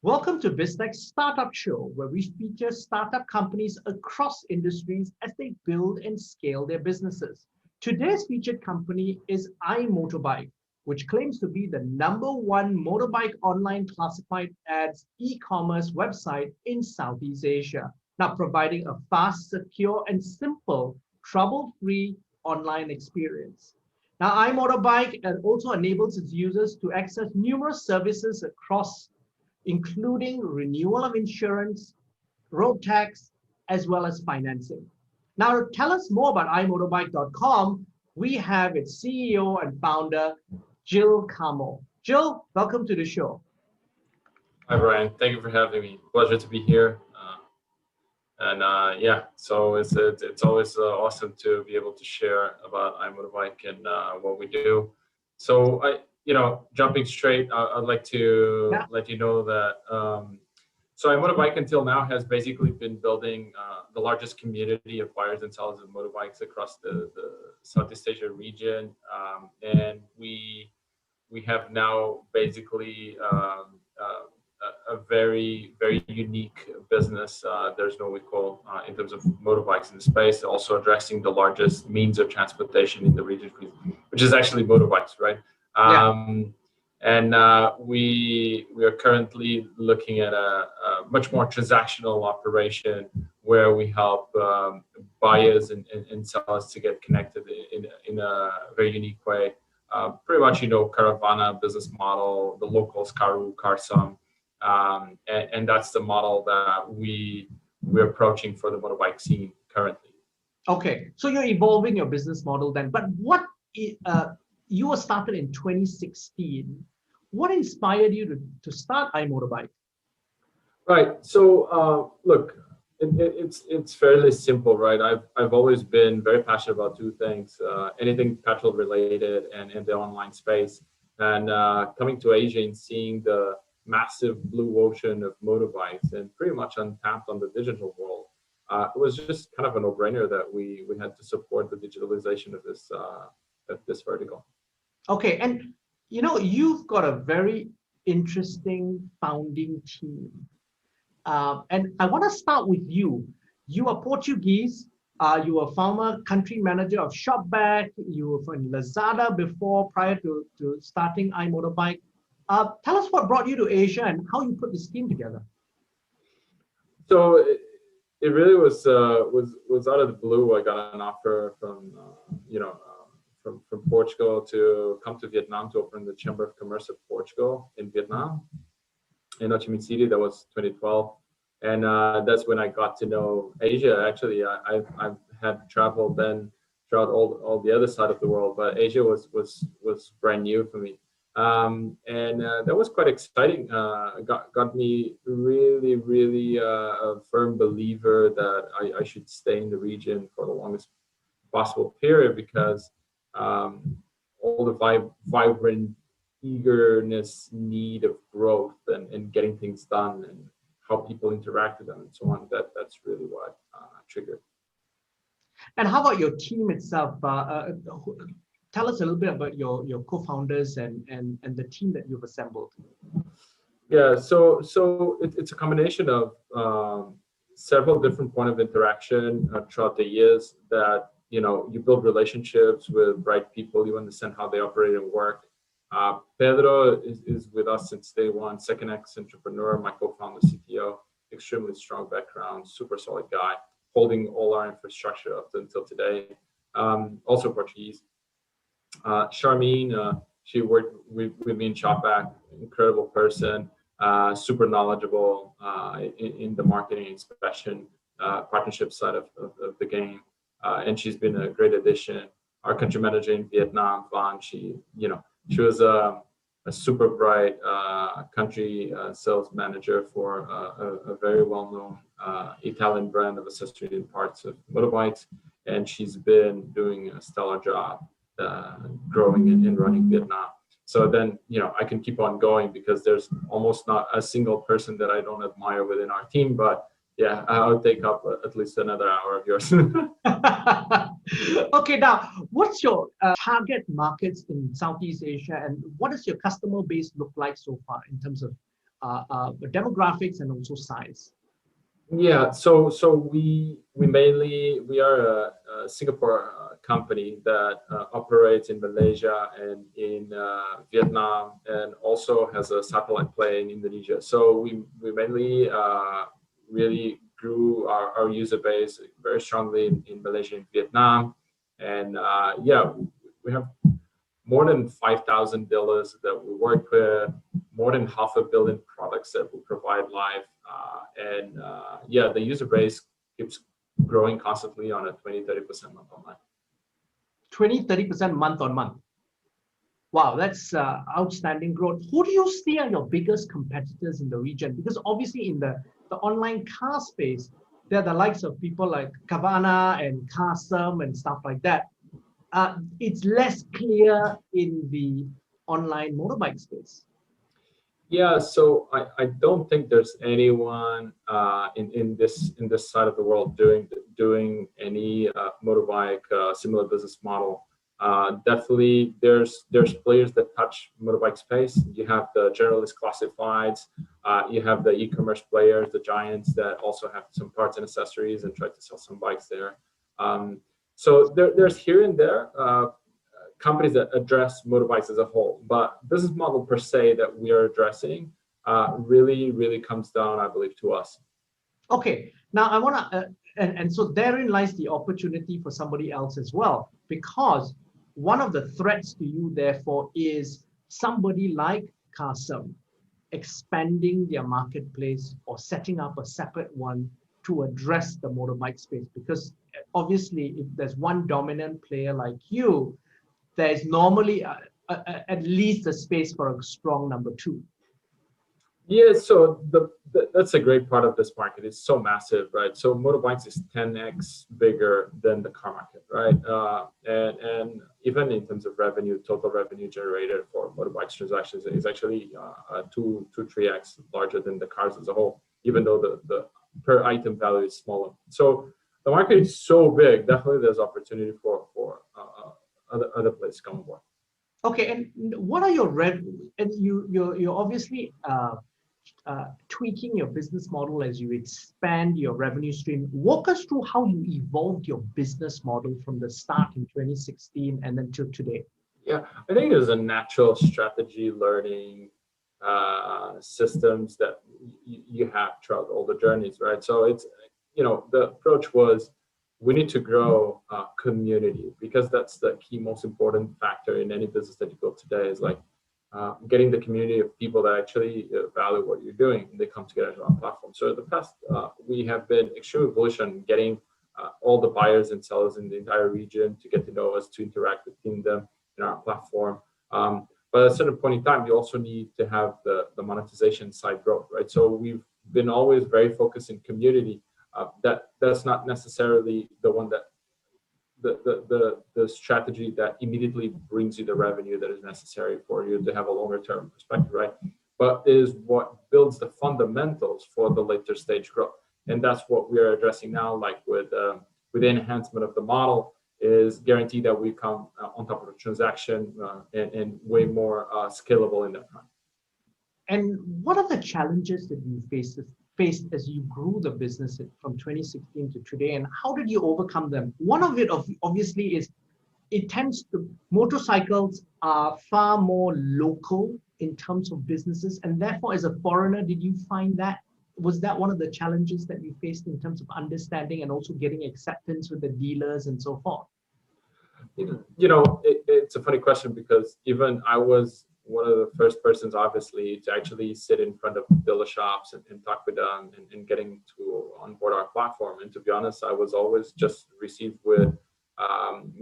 Welcome to Biztech's Startup Show, where we feature startup companies across industries as they build and scale their businesses. Today's featured company is iMotorbike, which claims to be the #1 motorbike online classified ads e-commerce website in Southeast Asia, now providing a fast, secure, and simple, trouble-free online experience. Now, iMotorbike also enables its users to access numerous services across including renewal of insurance, road tax, as well as financing. Now, to tell us more about iMotorbike.com, we have its CEO and founder, Gil Carmo. Gil, welcome to the show. Hi, Brian. Thank you for having me. Pleasure to be here. So it's always awesome to be able to share about iMotorbike and what we do. So jumping straight, I'd like to let you know that so iMotorbike until now has basically been building the largest community of buyers and sellers of motorbikes across the Southeast Asia region, and we have now basically a very, very unique business. There's no equal in terms of motorbikes in the space, also addressing the largest means of transportation in the region, which is actually motorbikes, right? We are currently looking at a much more transactional operation where we help buyers and sellers to get connected in a very unique way. Pretty much, Caravana business model, the locals, Karu, Karsam, and that's the model that we're approaching for the motorbike scene currently. Okay, so you're evolving your business model then, but you were started in 2016. What inspired you to start iMotorbike? Right. So look, it's fairly simple, right? I've always been very passionate about two things: anything petrol related and the online space. And coming to Asia and seeing the massive blue ocean of motorbikes and pretty much untapped on the digital world, it was just kind of a no-brainer that we had to support the digitalization of this vertical. Okay, and you've got a very interesting founding team. And I want to start with you. You are Portuguese. You were former country manager of Shopback. You were from Lazada before, prior to starting iMotorbike. Tell us what brought you to Asia and how you put this team together. So it really was out of the blue. I got an offer from from Portugal to come to Vietnam to open the Chamber of Commerce of Portugal in Vietnam, in Ho Chi Minh City. That was 2012, and that's when I got to know Asia. Actually, I had traveled then throughout all the other side of the world, but Asia was brand new for me, and that was quite exciting. Got me really a firm believer that I should stay in the region for the longest possible period, because all the vibrant eagerness, need of growth and getting things done and how people interact with them and so on, that's really what triggered. And how about your team itself? Tell us a little bit about your co-founders and the team that you've assembled. Yeah, so it's a combination of several different points of interaction throughout the years that you build relationships with bright people. You understand how they operate and work. Pedro is with us since day one, second ex-entrepreneur, my co-founder, CTO, extremely strong background, super solid guy, holding all our infrastructure up until today. Also Portuguese. Charmaine, she worked with me in Shopback, incredible person, super knowledgeable in the marketing expression, partnership side of the game. And she's been a great addition. Our country manager in Vietnam, Van, she was a super bright country sales manager for a very well-known Italian brand of accessories and parts of motorbikes, and she's been doing a stellar job growing and running Vietnam. So then, I can keep on going because there's almost not a single person that I don't admire within our team, but yeah, I'll take up at least another hour of yours. Okay, now, what's your target markets in Southeast Asia, and what does your customer base look like so far in terms of demographics and also size? Yeah, so we are a Singapore company that operates in Malaysia and in Vietnam, and also has a satellite play in Indonesia. So we mainly really grew our user base very strongly in Malaysia and Vietnam, and yeah, we have more than 5,000 dealers that we work with, more than 500 million products that we provide live. And yeah, the user base keeps growing constantly on a 20-30% month on month. 20-30% month on month. Wow, that's outstanding growth. Who do you see are your biggest competitors in the region? Because obviously in the online car space, there are the likes of people like Kavana and Karsam and stuff like that. It's less clear in the online motorbike space. Yeah, so I don't think there's anyone in this side of the world doing any motorbike similar business model. Definitely, there's players that touch motorbike space. You have the generalist classifieds, you have the e-commerce players, the giants that also have some parts and accessories and try to sell some bikes there. So there's here and there companies that address motorbikes as a whole, but business model per se that we are addressing really comes down, I believe, to us. Okay, now I want to, and so therein lies the opportunity for somebody else as well, because one of the threats to you, therefore, is somebody like Karsam expanding their marketplace or setting up a separate one to address the motorbike space. Because obviously, if there's one dominant player like you, there's normally at least a space for a strong number two. Yeah, so that's a great part of this market. It's so massive, right? So motorbikes is 10x bigger than the car market, right? And even in terms of revenue, total revenue generated for motorbikes transactions is actually 2-3x larger than the cars as a whole, even though the per item value is smaller. So the market is so big. Definitely, there's opportunity for other players to come aboard. Okay, and what are your and you're obviously tweaking your business model as you expand your revenue stream. Walk us through how you evolved your business model from the start in 2016 and then till today. Yeah, I think there's a natural strategy learning systems that you have throughout all the journeys, right? So it's, the approach was we need to grow community, because that's the key most important factor in any business that you build today, is like getting the community of people that actually value what you're doing, and they come together to our platform. So in the past, we have been extremely bullish on getting all the buyers and sellers in the entire region to get to know us, to interact with them in our platform. But at a certain point in time, you also need to have the monetization side growth, right? So we've been always very focused in community. That's not necessarily the one that the strategy that immediately brings you the revenue that is necessary for you to have a longer term perspective, right? But is what builds the fundamentals for the later stage growth, and that's what we are addressing now. Like with the enhancement of the model, is guarantee that we come on top of a transaction and way more scalable in that time. And what are the challenges that you faced as you grew the business from 2016 to today, and how did you overcome them? One of it obviously is motorcycles are far more local in terms of businesses, and therefore as a foreigner, did you find that, was that one of the challenges that you faced in terms of understanding and also getting acceptance with the dealers and so forth? It's a funny question, because even I was one of the first persons, obviously, to actually sit in front of dealer shops and talk with them and getting to onboard our platform. And to be honest, I was always just received with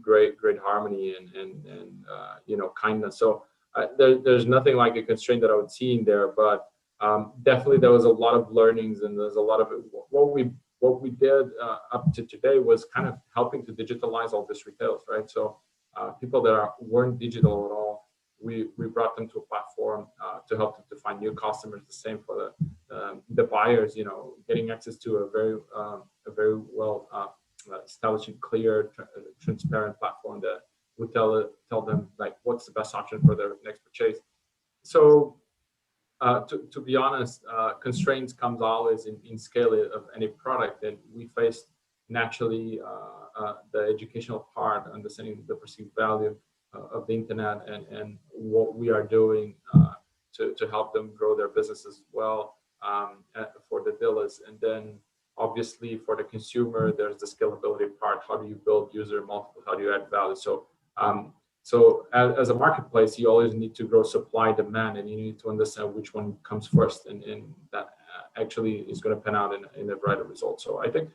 great harmony and kindness. So there's nothing like a constraint that I would see in there, but definitely there was a lot of learnings, and there's a lot of what we did up to today was kind of helping to digitalize all this retails, right? So people that weren't digital at all, we brought them to a platform to help them to find new customers. The same for the buyers, getting access to a very well established, clear, transparent platform that would tell them like what's the best option for their next purchase. So to be honest, constraints comes always in scale of any product, and we faced naturally the educational part, understanding the perceived value of the internet and what we are doing to help them grow their businesses as well, for the dealers. And then obviously for the consumer, there's the scalability part. How do you build user multiple? How do you add value? So as a marketplace, you always need to grow supply, demand, and you need to understand which one comes first, and that actually is going to pan out in a brighter result. So I think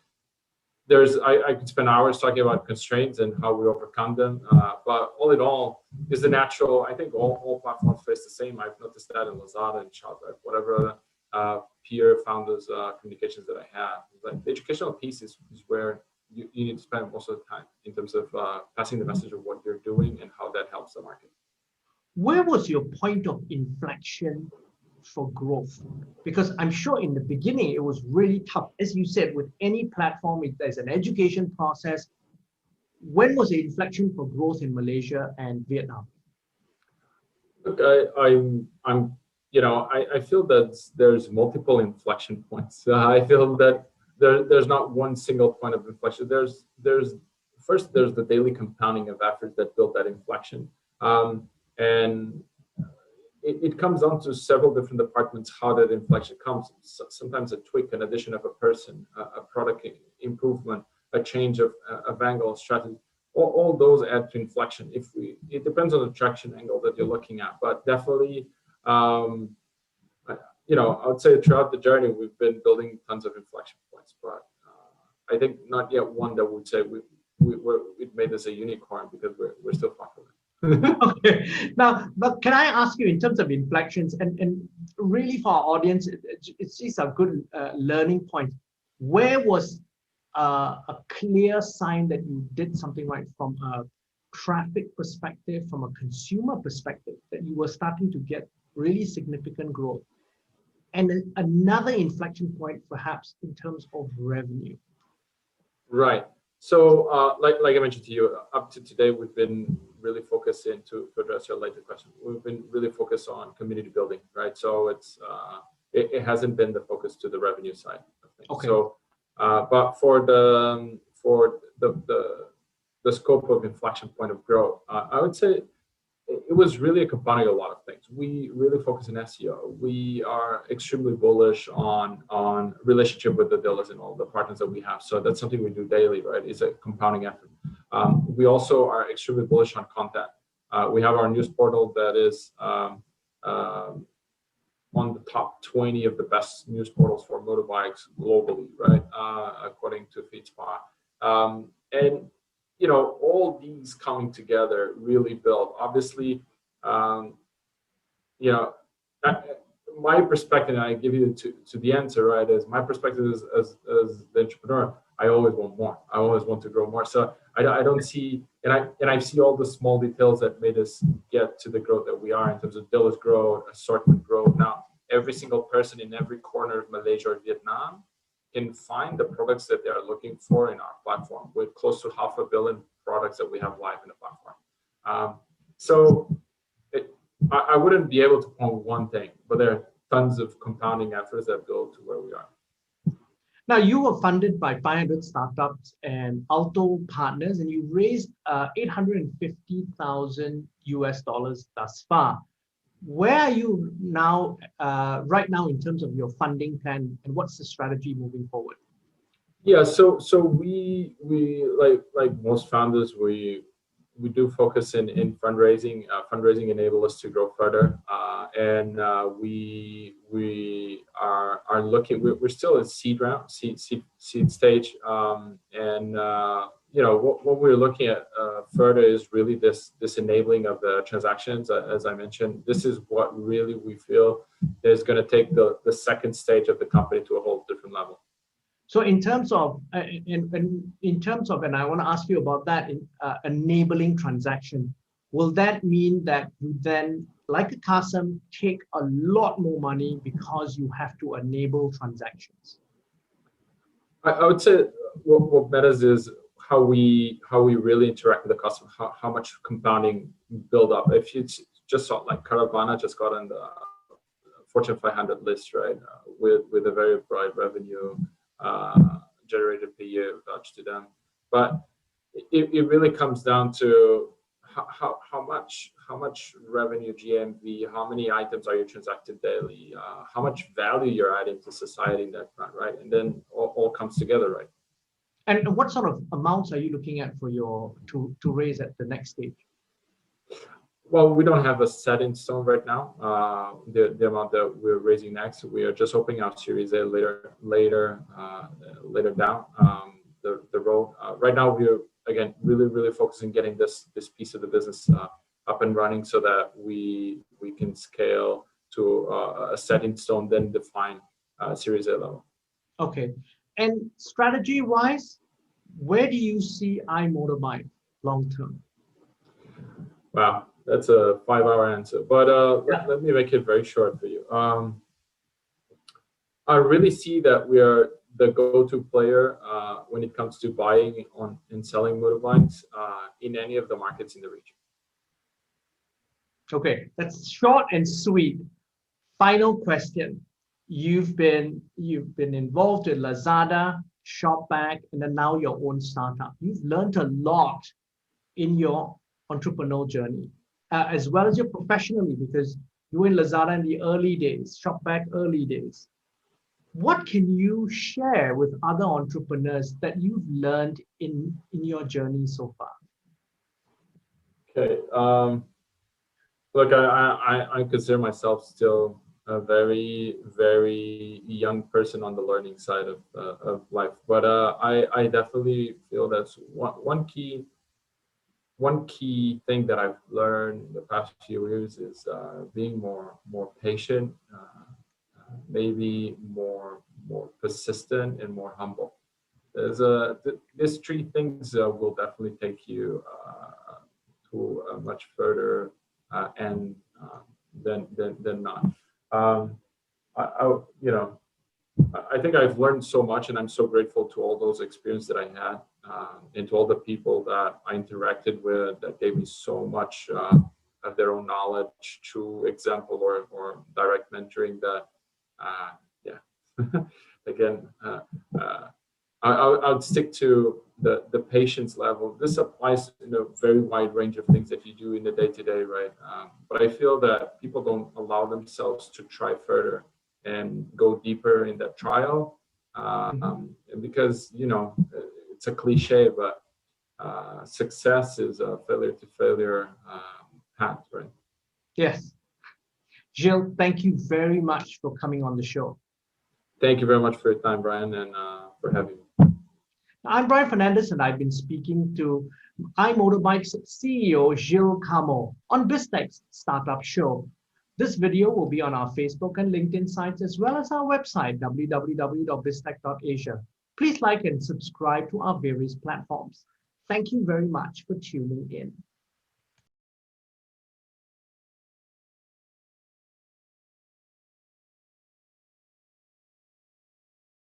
I could spend hours talking about constraints and how we overcome them, but all in all, is the natural. I think all platforms face the same. I've noticed that in Lazada and Shopify, whatever peer founders communications that I have. Like the educational piece is where you need to spend most of the time in terms of passing the message of what you're doing and how that helps the market. Where was your point of inflection for growth? Because I'm sure in the beginning it was really tough. As you said, with any platform, there's an education process. When was the inflection for growth in Malaysia and Vietnam? Look, I feel that there's multiple inflection points. I feel that there's not one single point of inflection. There's the daily compounding of efforts that build that inflection, and it comes down to several different departments how that inflection comes. Sometimes a tweak, an addition of a person, a product improvement, a change of angle, strategy. All those add to inflection. It depends on the traction angle that you're looking at, but definitely. I would say throughout the journey, we've been building tons of inflection points, but I think not yet one that would say we've made this a unicorn, because we're still far from it. Okay. Now, but can I ask you in terms of inflections, and really for our audience, it's just a good learning point. Where was a clear sign that you did something right from a traffic perspective, from a consumer perspective, that you were starting to get really significant growth? And another inflection point, perhaps, in terms of revenue. Right. So, like I mentioned to you, up to today, we've been really focused to address your later question. We've been really focused on community building, right? So it hasn't been the focus to the revenue side of things. Okay. So, but for the scope of inflection point of growth, I would say it was really a compounding of a lot of things. We really focus on SEO. We are extremely bullish on relationship with the dealers and all the partners that we have. So that's something we do daily, right? It's a compounding effort. We also are extremely bullish on content. We have our news portal that is on the top 20 of the best news portals for motorbikes globally, right? According to FeedSpot. And all these coming together really build. Obviously, my perspective, and I give you to the answer, right? Is my perspective as the entrepreneur. I always want more. I always want to grow more. So I don't see, and I see all the small details that made us get to the growth that we are in terms of dealers growth, assortment growth. Now, every single person in every corner of Malaysia or Vietnam can find the products that they are looking for in our platform, with close to 500 million products that we have live in the platform. I wouldn't be able to point one thing, but there are tons of compounding efforts that build to where we are. Now, you were funded by 500 startups and Alto partners, and you raised $850,000 thus far. Where are you now, right now, in terms of your funding plan, and what's the strategy moving forward? Yeah, so we like most founders, we do focus in fundraising. Fundraising enables us to grow further, and we are looking. We're still at seed stage, what we're looking at further is really this enabling of the transactions. As I mentioned, this is what really we feel is going to take the second stage of the company to a whole different level. So in terms of, and I want to ask you about that, enabling transaction, will that mean that you then, like a custom, take a lot more money because you have to enable transactions? I would say what matters is how we really interact with the customer, how much compounding build up. If you just saw like Caravana just got in the Fortune 500 list, right? With a very bright revenue generated per year attached to them. But it really comes down to how much revenue, GMV, how many items are you transacted daily, how much value you're adding to society in that front, right? And then all comes together, right? And what sort of amounts are you looking at for your to raise at the next stage? Well, we don't have a set in stone right now. The amount that we're raising next, we are just opening our Series A later down the road. Right now, we're again really focusing on getting this piece of the business up and running so that we can scale to a set in stone, then define Series A level. Okay, and strategy-wise, where do you see iMotorbike long term? Wow. That's a 5-hour answer, but let me make it very short for you. I really see that we are the go-to player when it comes to buying and selling motorbikes in any of the markets in the region. Okay, that's short and sweet. Final question. You've been involved in Lazada, Shopback, and then now your own startup. You've learned a lot in your entrepreneurial journey. As well as your professionally, because you were in Lazada in the early days, Shopback early days. What can you share with other entrepreneurs that you've learned in your journey so far? Okay. Look, I consider myself still a very young person on the learning side of life, but I definitely feel that's one key thing that I've learned in the past few years is being more patient, maybe more persistent and more humble. These three things will definitely take you to a much further end than not. I think I've learned so much, and I'm so grateful to all those experiences that I had, and to all the people that I interacted with that gave me so much of their own knowledge through example or direct mentoring. That, again, I'll stick to the patience level. This applies in a very wide range of things that you do in the day-to-day, right? But I feel that people don't allow themselves to try further and go deeper in that trial, because it's a cliche, but success is a failure to failure path, right? Yes. Gil, thank you very much for coming on the show. Thank you very much for your time, Brian, and for having me. I'm Brian Fernandez, and I've been speaking to iMotorbike's CEO, Gil Carmo, on Biztech's Startup Show. This video will be on our Facebook and LinkedIn sites, as well as our website, www.biztech.asia. Please like and subscribe to our various platforms. Thank you very much for tuning in.